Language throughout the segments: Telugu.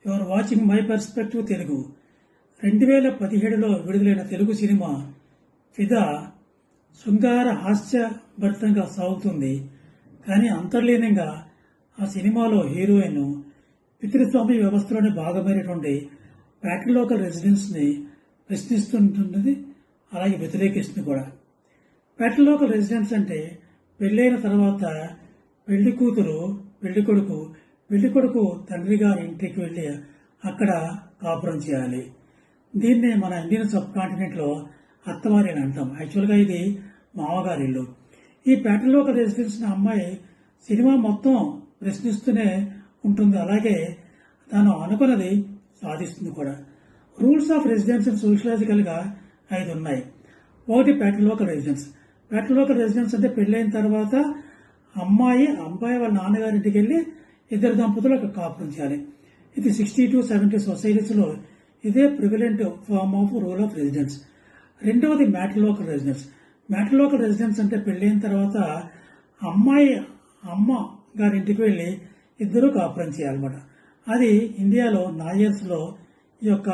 Your watching my perspective Telugu 2017లో విడుదలైన తెలుగు సినిమా ఫిదా శృంగార హాస్యభరితంగా సాగుతుంది. కానీ అంతర్లీనంగా ఆ సినిమాలో హీరోయిన్ పితృస్వామ్య వ్యవస్థలోని భాగమైనటువంటి ప్యాట్రిలోకల్ రెసిడెన్స్ని ప్రశ్నిస్తుంటున్నది, అలాగే వ్యతిరేకిస్తుంది కూడా. ప్యాట్రిలోకల్ రెసిడెన్స్ అంటే పెళ్ళైన తర్వాత పెళ్లి కూతురు పెళ్లి కొడుకు తండ్రి గారి ఇంటికి వెళ్ళి అక్కడ కాపురం చేయాలి. దీన్నే మన ఇండియన్ సబ్ కాంటినెంట్లో అత్తవారి అని అంటాం. యాక్చువల్గా ఇది మామగారి ఇల్లు. ఈ ప్యాట్రిలోకల్ రెసిడెన్స్ అమ్మాయి సినిమా మొత్తం ప్రశ్నిస్తూనే ఉంటుంది, అలాగే తాను అనుకున్నది సాధిస్తుంది కూడా. రూల్స్ ఆఫ్ రెసిడెన్స్ సోషలాజికల్గా 5 ఉన్నాయి. ఒకటి ప్యాట్రిలోకల్ రెసిడెన్స్. ప్యాట్రిలోకల్ రెసిడెన్స్ అంటే పెళ్ళైన తర్వాత అబ్బాయి వాళ్ళ నాన్నగారింటికి వెళ్ళి ఇద్దరు దంపతులు అక్కడ కాపురం చేయాలి. ఇది 60 to 70 సొసైటీస్లో ఇదే prevalent form of rule of residence. రెండవది మ్యాట్రిలోకల్ రెసిడెన్స్. మ్యాట్రిలోకల్ రెసిడెన్స్ అంటే పెళ్ళైన తర్వాత అమ్మాయి అమ్మ గారింటికి వెళ్ళి ఇద్దరు కాపురం చేయాలన్నమాట. అది ఇండియాలో నాయర్స్లో ఈ యొక్క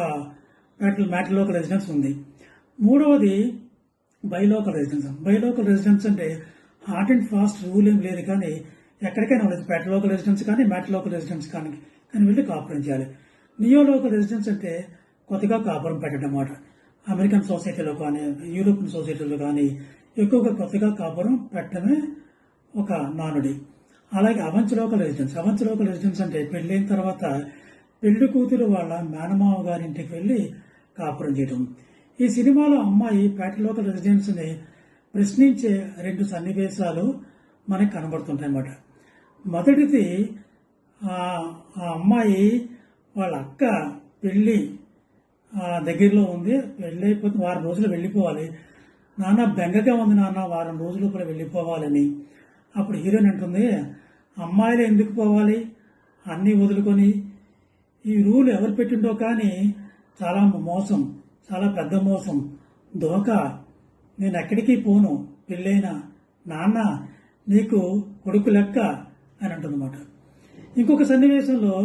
మ్యాట్రిలోకల్ రెసిడెన్స్ ఉంది. మూడవది బైలోకల్ రెసిడెన్స్. బైలోకల్ రెసిడెన్స్ అంటే హార్డ్ అండ్ ఫాస్ట్ రూల్ ఏం లేదు, కానీ ఎక్కడికైనా ఉండదు. ప్యాట్రిలోకల్ రెసిడెన్స్ కానీ మ్యాట్రిలోకల్ రెసిడెన్స్ కానీ వెళ్ళి కాపురం చేయాలి. నియోలోకల్ రెసిడెన్స్ అంటే కొత్తగా కాపురం పెట్టడం అన్నమాట. అమెరికన్ సొసైటీలో కానీ యూరోపియన్ సొసైటీలో కానీ ఎక్కువగా కొత్తగా కాపురం పెట్టడమే ఒక నానుడి. అలాగే అవంచలోకల్ రెసిడెన్స్. అవంచలోకల్ రెసిడెన్స్ అంటే పెళ్ళైన తర్వాత పెళ్లి కూతురు వాళ్ళ మేనమామ గారింటికి వెళ్ళి కాపురం చేయడం. ఈ సినిమాలో అమ్మాయి ప్యాట్రిలోకల్ రెసిడెన్స్ని ప్రశ్నించే 2 సన్నివేశాలు మనకు కనబడుతుంటాయి అన్నమాట. మొదటిది ఆ అమ్మాయి వాళ్ళ అక్క పెళ్ళి దగ్గరలో ఉంది, పెళ్ళి అయిపోతే వారం రోజులు వెళ్ళిపోవాలి. నాన్న బెంగగా ఉంది నాన్న, వారం రోజులు కూడా వెళ్ళిపోవాలని. అప్పుడు హీరోయిన్ అంటుంది, అమ్మాయిలు ఎందుకు పోవాలి, అన్నీ వదులుకొని. ఈ రూల్ ఎవరు పెట్టిండో కానీ చాలా మోసం, చాలా పెద్ద మోసం, దోకా. నేను ఎక్కడికి పోను, పెళ్ళైన నాన్న నీకు కొడుకు లెక్క అని అంటుందన్నమాట. ఇంకొక సన్నివేశంలో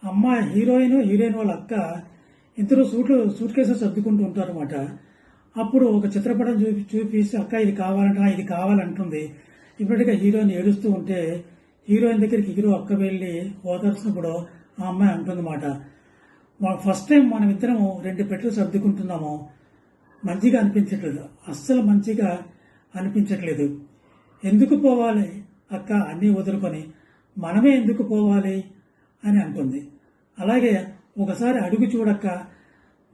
అమ్మాయి హీరోయిన్ వాళ్ళ అక్క ఇద్దరు సూట్ కేసులు సర్దుకుంటూ ఉంటారన్నమాట. అప్పుడు ఒక చిత్రపటం చూపిస్తే అక్క ఇది కావాలంటుంది. ఇప్పటికే హీరోయిన్ ఏడుస్తూ ఉంటే హీరోయిన్ దగ్గరికి హీరో అక్క వెళ్ళి ఓదార్చినప్పుడు ఆ అమ్మాయి అంటుందన్నమాట, ఫస్ట్ టైం మనం ఇద్దరము 2 పెట్టెలు సర్దుకుంటున్నాము, మంచిగా అనిపించట్లేదు, అస్సలు మంచిగా అనిపించట్లేదు. ఎందుకు పోవాలి అక్క అన్నీ వదులుకొని, మనమే ఎందుకు పోవాలి అని అంటుంది. అలాగే ఒకసారి అడుగు చూడక్క,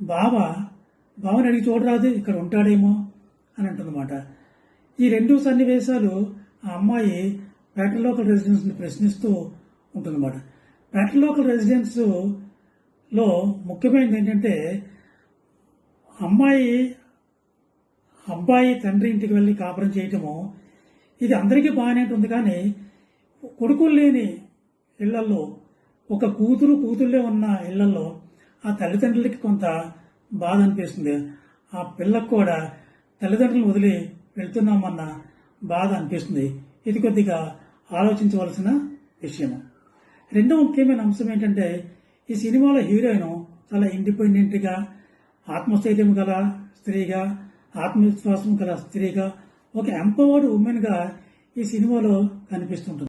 బావని అడిగి చూడరాదు, ఇక్కడ ఉంటాడేమో అని అంటుందన్నమాట. ఈ 2 సన్నివేశాలు ఆ అమ్మాయి ప్యాట్రిలోకల్ రెసిడెన్స్ని ప్రశ్నిస్తూ ఉంటుందన్నమాట. ప్యాట్రిలోకల్ రెసిడెన్స్లో ముఖ్యమైనది ఏంటంటే అబ్బాయి తండ్రి ఇంటికి వెళ్ళి కాపురం చేయటము. ఇది అందరికీ బాగానే ఉంటుంది, కానీ కొడుకులు లేని ఇళ్లలో, ఒక కూతుళ్ళే ఉన్న ఇళ్లలో ఆ తల్లిదండ్రులకి కొంత బాధ అనిపిస్తుంది. ఆ పిల్లకు కూడా తల్లిదండ్రులను వదిలి వెళ్తున్నామన్న బాధ అనిపిస్తుంది. ఇది కొద్దిగా ఆలోచించవలసిన విషయం. రెండో ముఖ్యమైన అంశం ఏంటంటే ఈ సినిమాలో హీరోయిన్ చాలా ఇండిపెండెంట్గా, ఆత్మస్థైర్యం గల స్త్రీగా, ఆత్మవిశ్వాసం గల స్త్రీగా, ఒక ఎంపవర్డ్ ఉమెన్గా ఈ సినిమాలో కనిపిస్తుంటుంది.